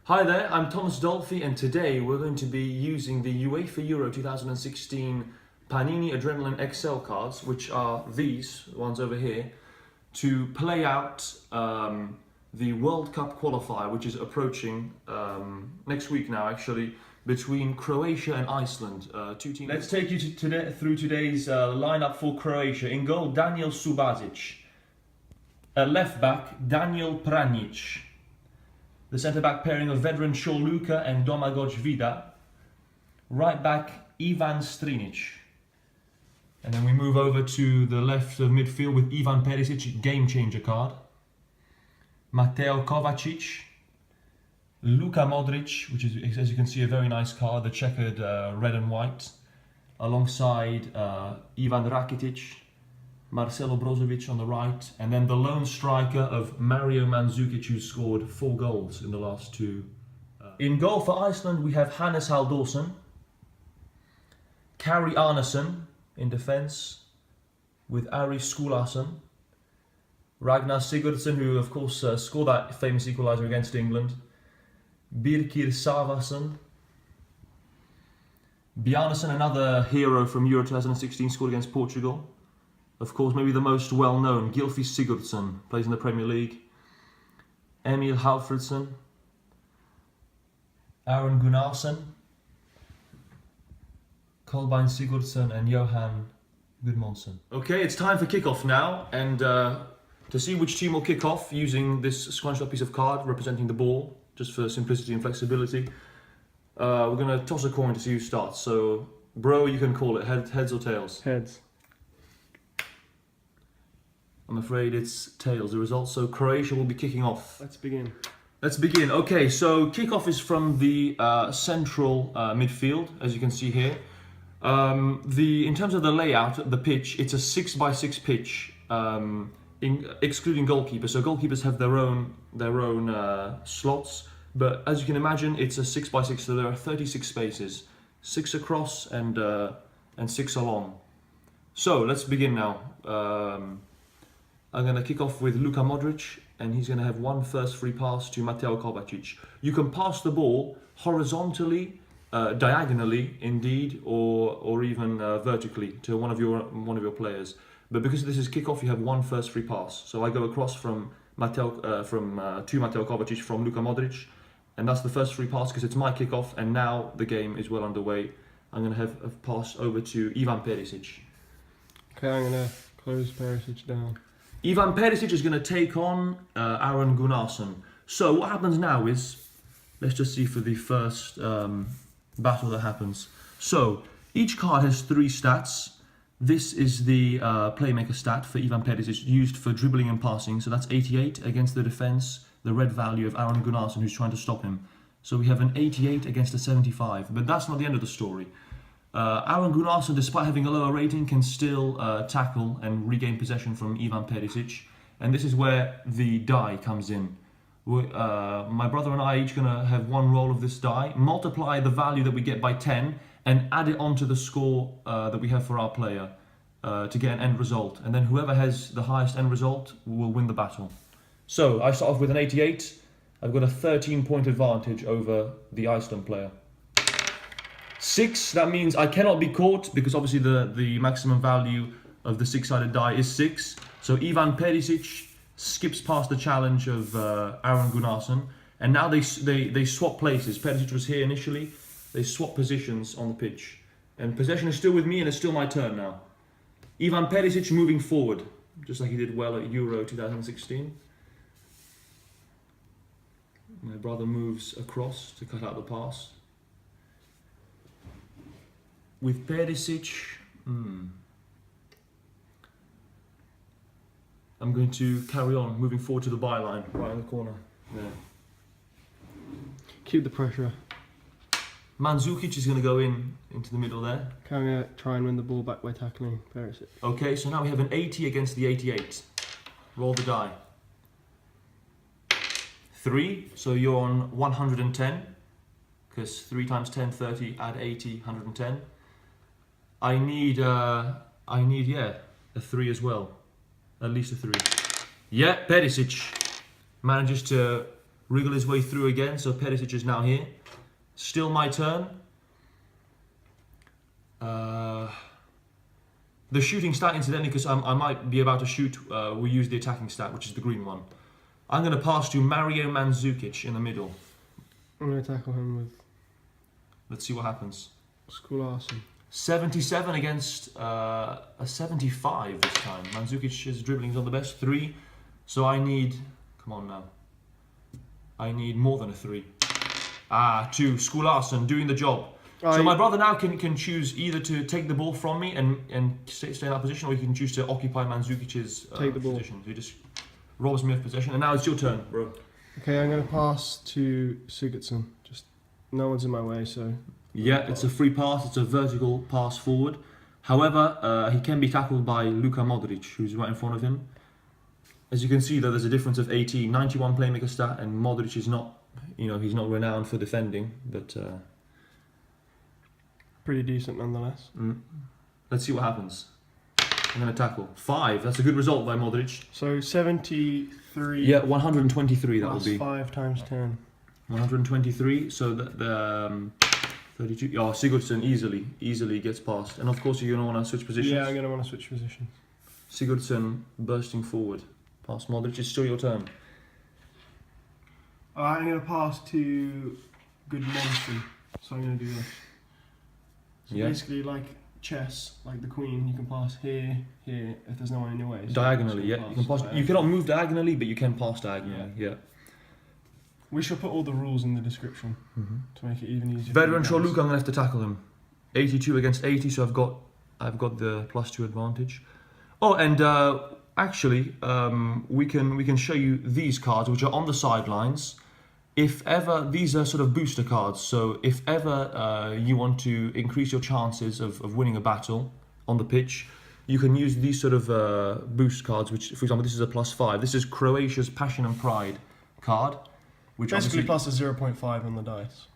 Hi there, I'm Thomas Dolphy, and today we're going to be using the UEFA Euro 2016 Panini ADRENALYN XL cards, which are these ones over here, to play out the World Cup qualifier, which is approaching next week now, actually, between Croatia and Iceland. Two teams. Let's take you through today's lineup for Croatia. In goal, Daniel Subasic. At left back, Daniel Pranjic. The centre-back pairing of veteran Luka and Domagoj Vida. Right back, Ivan Strinic. And then we move over to the left of midfield with Ivan Perisic, game-changer card. Mateo Kovacic. Luka Modric, which is, as you can see, a very nice card, the checkered red and white. Alongside Ivan Rakitic, Marcelo Brozovic on the right, and then the lone striker of Mario Mandzukic, who scored 4 goals in the last two. In goal for Iceland, we have Hannes Halldórsson, Kari Arnason in defence with Ari Skulason, Ragnar Sigurdsson, who of course scored that famous equaliser against England, Birkir Savason, Bjarnason, another hero from Euro 2016, scored against Portugal. Of course, maybe the most well-known, Gylfi Sigurdsson, plays in the Premier League. Emil Halfredsson. Aron Gunnarsson. Kolbeinn Sigurdsson and Johan Gudmundsson. Okay, it's time for kickoff now, and to see which team will kick off using this scrunched up piece of card representing the ball, just for simplicity and flexibility, we're going to toss a coin to see who starts. So, bro, you can call it heads or tails? Heads. I'm afraid it's tails, the result. So Croatia will be kicking off. Let's begin. Let's begin. Okay, so kickoff is from the central midfield, as you can see here. In terms of the layout, the pitch, it's a 6x6 pitch, excluding goalkeepers. So goalkeepers have their own slots, but as you can imagine, it's a 6x6. So there are 36 spaces, 6 across and 6 along. So let's begin now. I'm going to kick off with Luka Modric, and he's going to have one first free pass to Mateo Kovacic. You can pass the ball horizontally, diagonally, indeed, or even vertically to one of your players. But because this is kickoff, you have one first free pass. So I go across from Mateo Kovacic from Luka Modric, and that's the first free pass because it's my kickoff, and now the game is well underway. I'm going to have a pass over to Ivan Perisic. Okay, I'm going to close Perisic down. Ivan Perisic is going to take on Aron Gunnarsson. So what happens now is, let's just see for the first battle that happens. So each card has 3 stats. This is the playmaker stat for Ivan Perisic, used for dribbling and passing. So that's 88 against the defence, the red value of Aron Gunnarsson, who's trying to stop him. So we have an 88 against a 75, but that's not the end of the story. Aron Gunnarsson, despite having a lower rating, can still tackle and regain possession from Ivan Perisic. And this is where the die comes in. My brother and I are each going to have one roll of this die, multiply the value that we get by 10, and add it onto the score that we have for our player to get an end result. And then whoever has the highest end result will win the battle. So I start off with an 88. I've got a 13-point advantage over the Iceland player. 6, that means I cannot be caught because obviously the maximum value of the 6-sided die is 6. So Ivan Perisic skips past the challenge of Aron Gunnarsson, and now they swap places. Perisic was here initially. They swap positions on the pitch, and possession is still with me, and it's still my turn now. Ivan Perisic moving forward, just like he did well at Euro 2016. My brother moves across to cut out the pass. With Perisic, I'm going to carry on, moving forward to the byline, right in the corner. There. Keep the pressure. Mandzukic is going to go into the middle there. Okay, I'm going to try and win the ball back by tackling Perisic. Okay, so now we have an 80 against the 88. Roll the die. 3, so you're on 110, because 3 times 10, 30, add 80, 110. I need, a 3 as well. At least a 3. Yeah, Perisic manages to wriggle his way through again. So Perisic is now here. Still my turn. The shooting stat, incidentally, because I might be about to shoot, we use the attacking stat, which is the green one. I'm going to pass to Mario Mandzukic in the middle. I'm going to tackle him with Let's see what happens. Skulason. 77 against a 75 this time. Mandzukic's dribbling is not the best. 3. So I need... Come on now. I need more than a 3. 2. Skulason doing the job. So my brother now can choose either to take the ball from me and stay in that position, or he can choose to occupy Mandzukic's position. So he just robs me of possession. And now it's your turn, bro. Okay, I'm going to pass to Sigurdsson. Just no one's in my way, so... Yeah, it's a free pass. It's a vertical pass forward. However, he can be tackled by Luka Modric, who's right in front of him. As you can see, though, there's a difference of 18, 91 playmaker stat, and Modric is not, he's not renowned for defending, but... Pretty decent nonetheless. Let's see what happens. I'm going to tackle. 5. That's a good result by Modric. So 73. Yeah, 123 that will be. 5 times 10. 123. So the 32. Oh, Sigurdsson easily gets past. And of course, you're going to want to switch positions. Yeah, I'm going to want to switch positions. Sigurdsson bursting forward. Past Modric. It's still your turn. Alright, I'm going to pass to Goodmanson. So I'm going to do this. So basically, like chess, like the queen, you can pass here, if there's no one in your way. So diagonally, yeah. You can pass. You cannot move diagonally, but you can pass diagonally. Yeah. We shall put all the rules in the description to make it even easier. Veteran Choluka, I'm gonna have to tackle him. 82 against 80, so I've got the +2 advantage. Oh, and actually, we can show you these cards, which are on the sidelines. If ever, these are sort of booster cards, so if ever you want to increase your chances of winning a battle on the pitch, you can use these sort of boost cards, which, for example, this is a +5. This is Croatia's Passion and Pride card. Which basically plus a 0.5 on the dice.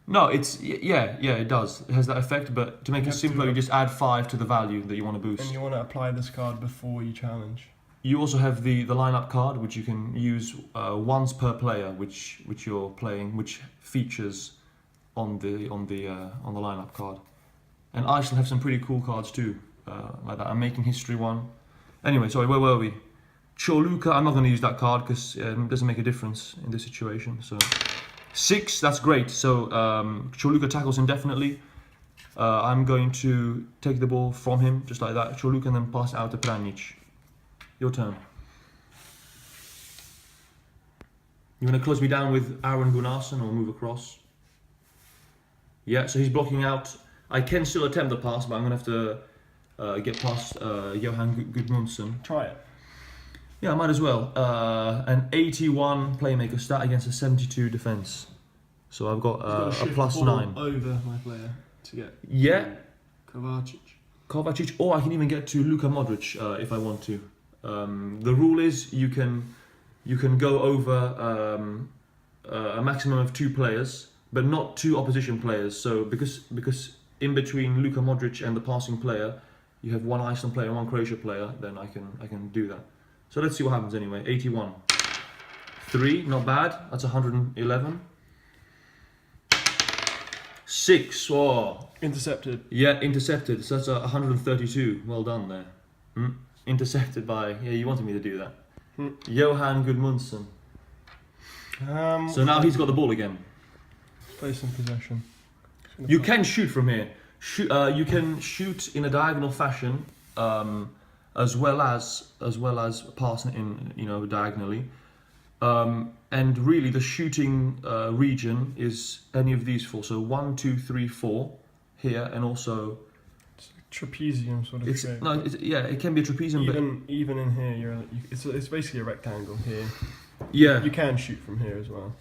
No, it's, it does. It has that effect, but to make it simpler, you just add 5 to the value that you want to boost. And you want to apply this card before you challenge. You also have the lineup card, which you can use once per player, which you're playing, which features on the lineup card. And Iceland have some pretty cool cards too, like that. I'm making history one. Anyway, sorry, where were we? Choluka, I'm not going to use that card because it doesn't make a difference in this situation. So 6, that's great. So Choluka tackles him definitely. I'm going to take the ball from him just like that. Choluka, and then pass it out to Pranjic. Your turn. You want to close me down with Aaron Gunnarsson or move across? Yeah, so he's blocking out. I can still attempt the pass, but I'm going to have to get past Johan Gudmundsson. Try it. Yeah, I might as well. An 81 playmaker stat against a 72 defense. So I've got a +9. Over my player to get Kovacic, or I can even get to Luka Modric if I want to. The rule is you can go over a maximum of 2 players, but not 2 opposition players. So because in between Luka Modric and the passing player, you have 1 Iceland player and 1 Croatia player, then I can do that. So let's see what happens anyway. 81. 3, not bad. That's 111. 6. Oh. Intercepted. Yeah, intercepted. So that's 132. Well done there. Intercepted by... Yeah, you wanted me to do that. Johan Gudmundsson. So now he's got the ball again. Place in possession. You can shoot from here. You can shoot in a diagonal fashion, as well as passing in, diagonally. And really, the shooting region is any of these 4. So 1, 2, 3, 4 here, and also it's a trapezium sort of shape. No, it can be a trapezium. Even in here, it's basically a rectangle here. Yeah, you can shoot from here as well.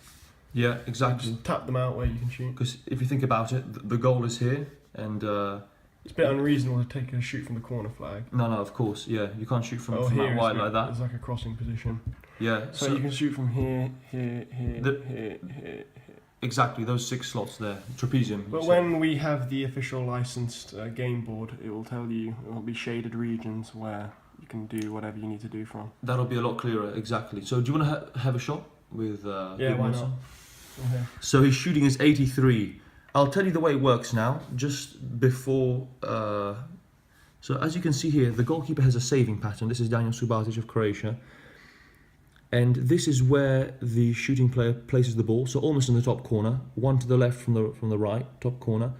Yeah, exactly. Just tap them out where you can shoot. Because if you think about it, the goal is here, and it's a bit unreasonable to take a shoot from the corner flag. No, of course, yeah, you can't shoot from that wide like that. It's like a crossing position. Yeah, so you can shoot from here. Exactly, those 6 slots there, trapezium. But when we have the official licensed game board, it will tell you, it will be shaded regions where you can do whatever you need to do from. That'll be a lot clearer, exactly. So do you want to have a shot? Yeah, why not? Okay. So his shooting is 83. I'll tell you the way it works now. Just before. So as you can see here, the goalkeeper has a saving pattern. This is Daniel Subasic of Croatia. And this is where the shooting player places the ball, so almost in the top corner, one to the left from the right, top corner.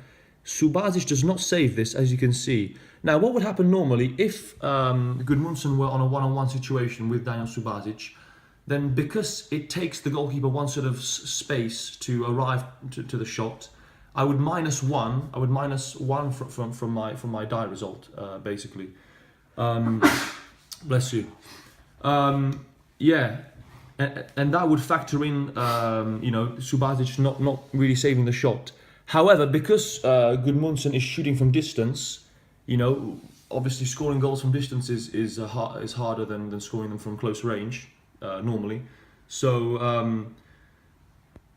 Subasic does not save this, as you can see. Now, what would happen normally if Gudmundsson were on a one-on-one situation with Daniel Subasic, then because it takes the goalkeeper one sort of space to arrive to the shot, I would minus one. I would minus one from my die result, basically. Bless you. Yeah, and that would factor in, Subasic not really saving the shot. However, because Gudmundsson is shooting from distance, obviously scoring goals from distance is harder than scoring them from close range normally. So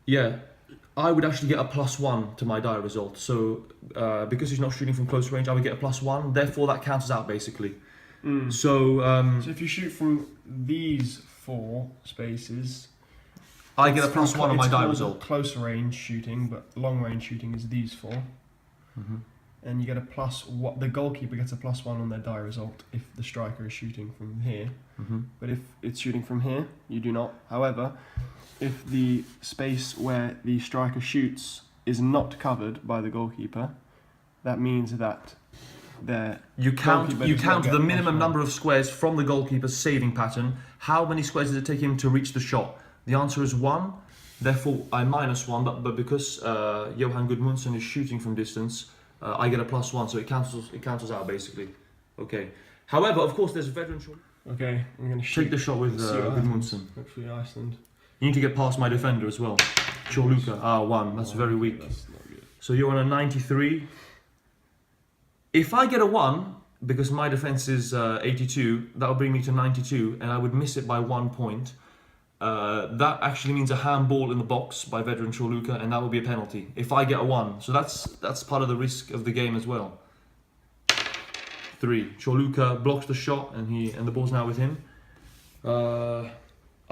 yeah, I would actually get a +1 to my die result. So because he's not shooting from close range, I would get a +1. Therefore, that cancels out basically. So if you shoot from these 4 spaces, I get a +1 on my die result. Close range shooting, but long range shooting is these 4. And you get a +1. The goalkeeper gets a +1 on their die result if the striker is shooting from here. But if it's shooting from here, you do not. However, if the space where the striker shoots is not covered by the goalkeeper, that means that you count the minimum number of squares from the goalkeeper's saving pattern. How many squares does it take him to reach the shot? The answer is 1. Therefore, I -1. But because Johan Gudmundsson is shooting from distance, I get a +1. So it cancels out basically. Okay. However, of course, there's veteran. Okay, I'm gonna shoot. Take the shot with Gudmundsson. Hopefully, Iceland. You need to get past my defender as well. Chorluka. 1. That's very weak. That's not good. So you're on a 93. If I get a 1, because my defense is 82, that will bring me to 92, and I would miss it by 1 point. That actually means a handball in the box by veteran Chorluka, and that will be a penalty if I get a 1. So that's part of the risk of the game as well. 3. Chorluka blocks the shot, and the ball's now with him.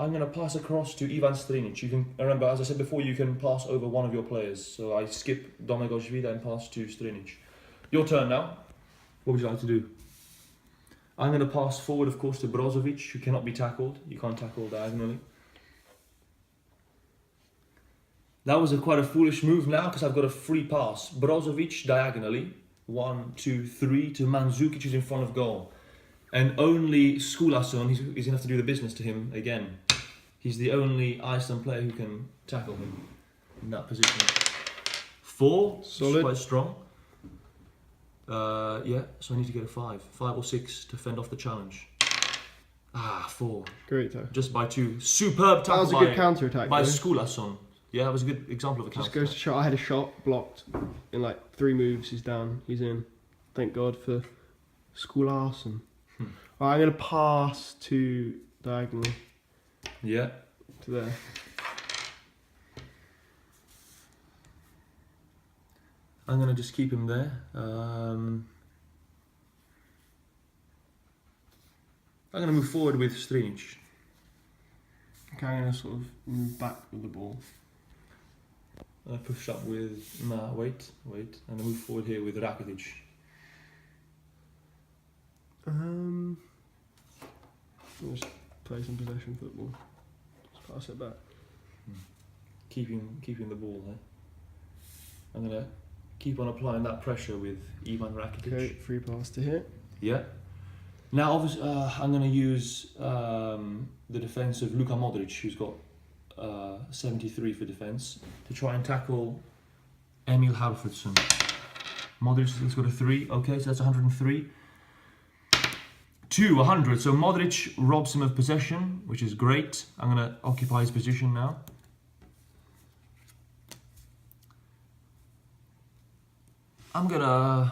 I'm going to pass across to Ivan Strinic. You can remember, as I said before, you can pass over one of your players. So I skip Domagoj Vida and pass to Strinic. Your turn now. What would you like to do? I'm going to pass forward, of course, to Brozovic, who cannot be tackled. You can't tackle diagonally. That was quite a foolish move now, because I've got a free pass. Brozovic diagonally. 1, 2, 3 to Mandzukic, who's in front of goal. And only Skulason, he's going to have to do the business to him again. He's the only Iceland player who can tackle him in that position. 4, solid. Quite strong. Yeah, so I need to get a 5 or 6 to fend off the challenge. 4. Great though. Just by 2. Superb tackle. That was a good counter attack by though. Skulason. Yeah, that was a good example of a counter. Just goes to show I had a shot blocked in like 3 moves. He's down. He's in. Thank God for Skulason. Right, I'm gonna pass to diagonally. Yeah. To there. I'm going to just keep him there. I'm going to move forward with Strinic. Okay, I'm going to sort of move back with the ball. I push up with... Nah, wait. I'm going to move forward here with Rakitic. I'll just play some possession football. Just pass it back. Keeping the ball there. I'm going to keep on applying that pressure with Ivan Rakitic. Okay, free pass to here. Yeah. Now, obviously, I'm going to use the defence of Luka Modric, who's got 73 for defence, to try and tackle Emil Halfredsson. Modric has got a 3. Okay, so that's 103. 100. So Modric robs him of possession, which is great. I'm going to occupy his position now. I'm gonna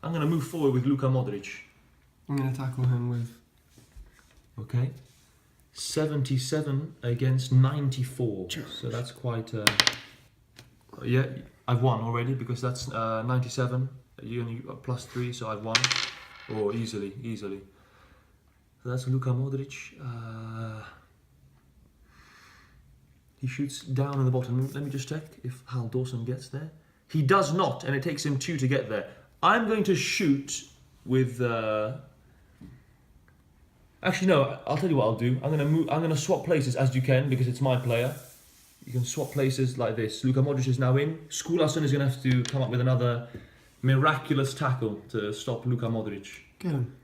move forward with Luka Modric. I'm gonna tackle him with. Okay. 77 against 94. Sure. So that's quite. Yeah, I've won already because that's 97. You only +3, so I've won. Or easily. So that's Luka Modric. He shoots down in the bottom. Let me just check if Hal Dawson gets there. He does not, and it takes him 2 to get there. I'm going to shoot with. Actually, no. I'll tell you what I'll do. I'm gonna swap places as you can because it's my player. You can swap places like this. Luka Modric is now in. Skulason is gonna have to come up with another miraculous tackle to stop Luka Modric. Get him.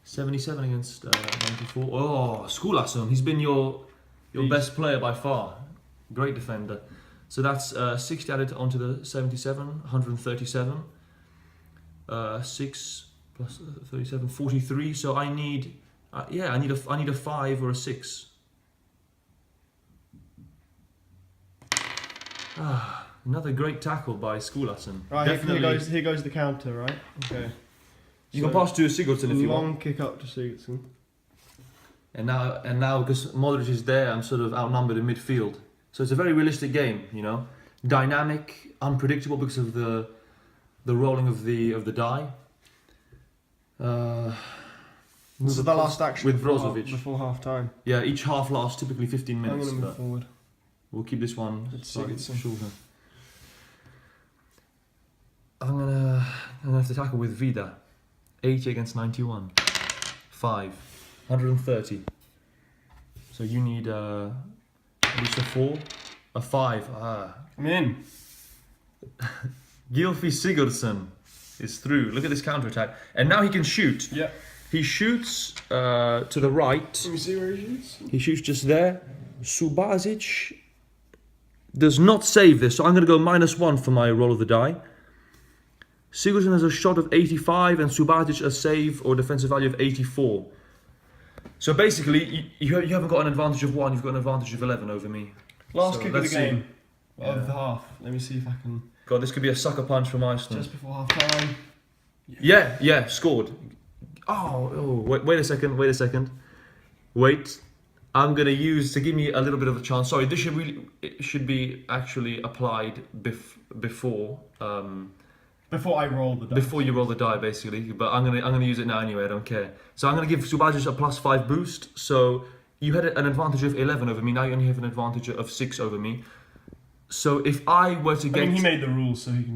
77 against 94. Oh, Skulason. He's been your best player by far. Great defender. So that's 60 added onto the 77, 137. 6 plus 37, 43. So I need, I need a 5 or a 6. Another great tackle by Skulason. Right, here goes the counter, right? Okay. You can pass to Sigurdsson if you want. Long kick up to Sigurdsson. And now because Modric is there, I'm sort of outnumbered in midfield. So it's a very realistic game, you know, dynamic, unpredictable because of the rolling of the die. This is the last action with Brozovic before half time. Yeah, each half lasts typically 15 minutes. I'm going to move forward. We'll keep this one slightly Sigurdsson. shorter. I'm gonna have to tackle with Vida. 80 against 91. 5. 130. So you need at least a 4. A 5. I'm in. Gylfi Sigurdsson is through. Look at this counter attack. And now he can shoot. Yeah. He shoots to the right. Let me see where he shoots. He shoots just there. Subasic does not save this, so I'm going to go -1 for my roll of the die. Sigurdsson has a shot of 85 and Subasic a save or defensive value of 84. So basically, you haven't got an advantage of 1, you've got an advantage of 11 over me. Last kick of the let's game. see. Of the half. Let me see if I can. God, this could be a sucker punch from Iceland. Just before half time. Yeah, scored. Oh, wait a second. Wait. I'm gonna use to give me a little bit of a chance. Sorry, this should be actually applied before. Before I roll the die. Before you roll the die, basically. But I'm gonna use it now anyway. I don't care. So I'm gonna give Subasic a +5 boost. So you had an advantage of 11 over me. Now you only have an advantage of 6 over me. So if I were to get, I mean, he made the rules, so he can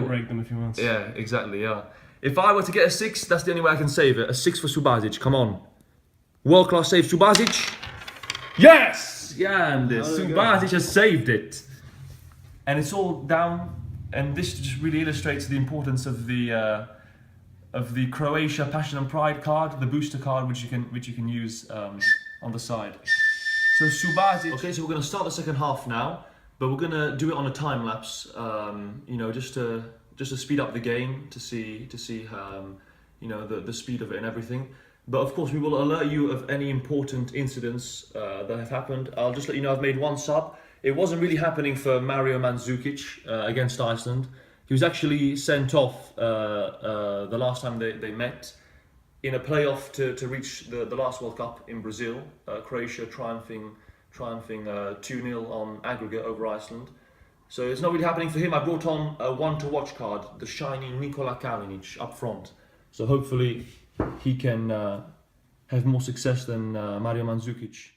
break them if he wants. Yeah, exactly. Yeah. If I were to get a 6, that's the only way I can save it. A 6 for Subasic. Come on. World class save, Subasic. Yes! Yeah, and Subasic has saved it. And it's all down. And this just really illustrates the importance of the Croatia Passion and Pride card, the booster card, which you can use on the side. So Subasic. Okay, so we're going to start the second half now, but we're going to do it on a time lapse. You know, just to speed up the game, to see you know, the speed of it and everything. But of course, we will alert you of any important incidents that have happened. I'll just let you know I've made 1 sub. It wasn't really happening for Mario Mandzukic against Iceland. He was actually sent off the last time they met in a playoff to reach the last World Cup in Brazil. Croatia triumphing 2-0 on aggregate over Iceland. So it's not really happening for him. I brought on a 1 to watch card, the shiny Nikola Kalinic up front. So hopefully he can have more success than Mario Mandzukic.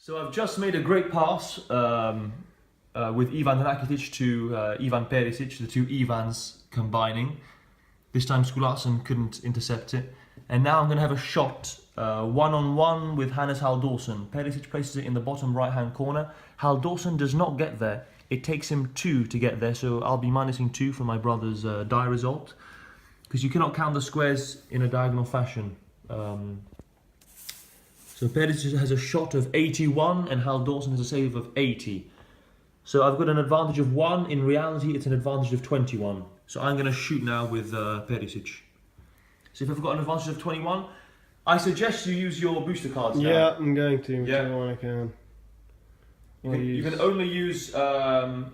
So I've just made a great pass with Ivan Rakitic to Ivan Perisic, the 2 Ivans combining. This time Skulason couldn't intercept it. And now I'm going to have a shot one-on-one with Hannes Haldorsen. Perisic places it in the bottom right-hand corner. Haldorsen does not get there. It takes him 2 to get there, so I'll be minusing 2 for my brother's die result. Because you cannot count the squares in a diagonal fashion. So Perisic has a shot of 81 and Haldorsen has a save of 80. So I've got an advantage of 1. In reality, it's an advantage of 21. So I'm going to shoot now with Perisic. So if I've got an advantage of 21, I suggest you use your booster cards now. Yeah, I'm going to, whichever one I can. You can only use, well,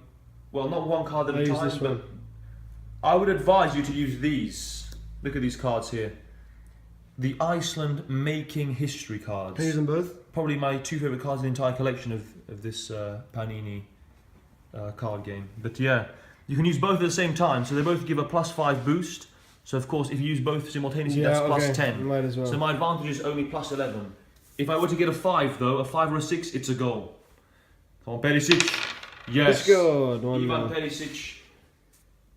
not one card at a time, but one. I would advise you to use these. Look at these cards here. The Iceland Making History cards. Can I use them both? Probably my 2 favourite cards in the entire collection of this Panini card game. But yeah, you can use both at the same time, so they both give a +5 boost. So of course, if you use both simultaneously, that's +10. Might as well. So my advantage is only +11. If I were to get a 5 though, a 5 or a 6, it's a goal. Come on, Perisic. Yes. Let's go. Ivan Perisic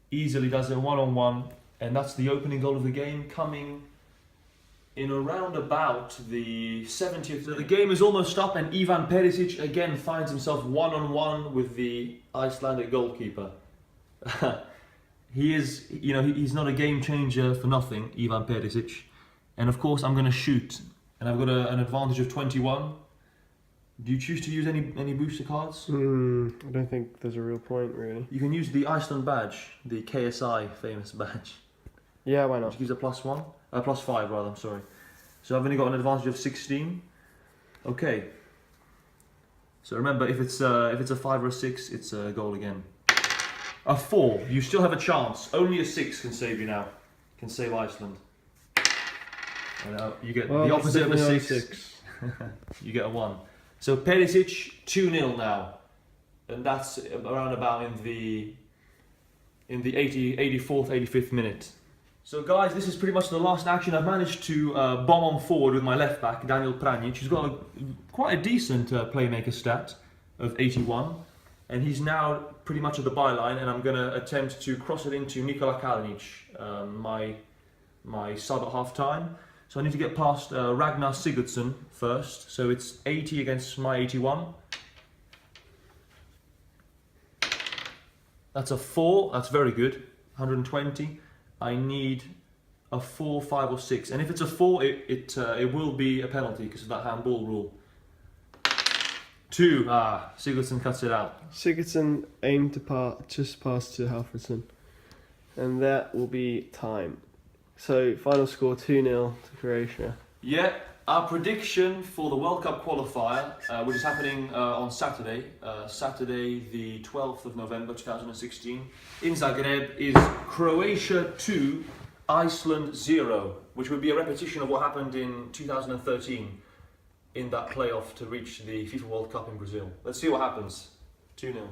easily does a 1-on-1, and that's the opening goal of the game, coming in around about the 70th. So the game is almost up, and Ivan Perisic again finds himself 1-on-1 with the Icelandic goalkeeper. He is, you know, he's not a game changer for nothing, Ivan Perisic. And of course, I'm going to shoot, and I've got an advantage of 21. Do you choose to use any booster cards? I don't think there's a real point, really. You can use the Iceland badge, the KSI famous badge. Yeah, why not? Which gives a +1, +5 rather. I'm sorry. So I've only got an advantage of 16. Okay. So remember, if it's a 5 or a 6, it's a goal again. A 4, you still have a chance. Only a 6 can save you now. Can save Iceland. And, you get the opposite of a 6. You get a 1. So Perisic 2-0 now, and that's around about in the 84th, 85th minute. So guys, this is pretty much the last action. I've managed to bomb on forward with my left back, Daniel Pranjic. He's got quite a decent playmaker stat of 81, and he's now pretty much at the byline, and I'm going to attempt to cross it into Nikola Kalinic, my sub at half time. So I need to get past Ragnar Sigurdsson first. So it's 80 against my 81. That's a 4. That's very good. 120. I need a 4, 5 or 6. And if it's a 4, it will be a penalty because of that handball rule. 2. Sigurdsson cuts it out. Sigurdsson aimed to just pass to Halfredson. And that will be time. So, final score 2-0 to Croatia. Yeah, our prediction for the World Cup qualifier, which is happening on Saturday, Saturday the 12th of November 2016, in Zagreb, is Croatia 2, Iceland 0, which would be a repetition of what happened in 2013 in that playoff to reach the FIFA World Cup in Brazil. Let's see what happens. 2-0.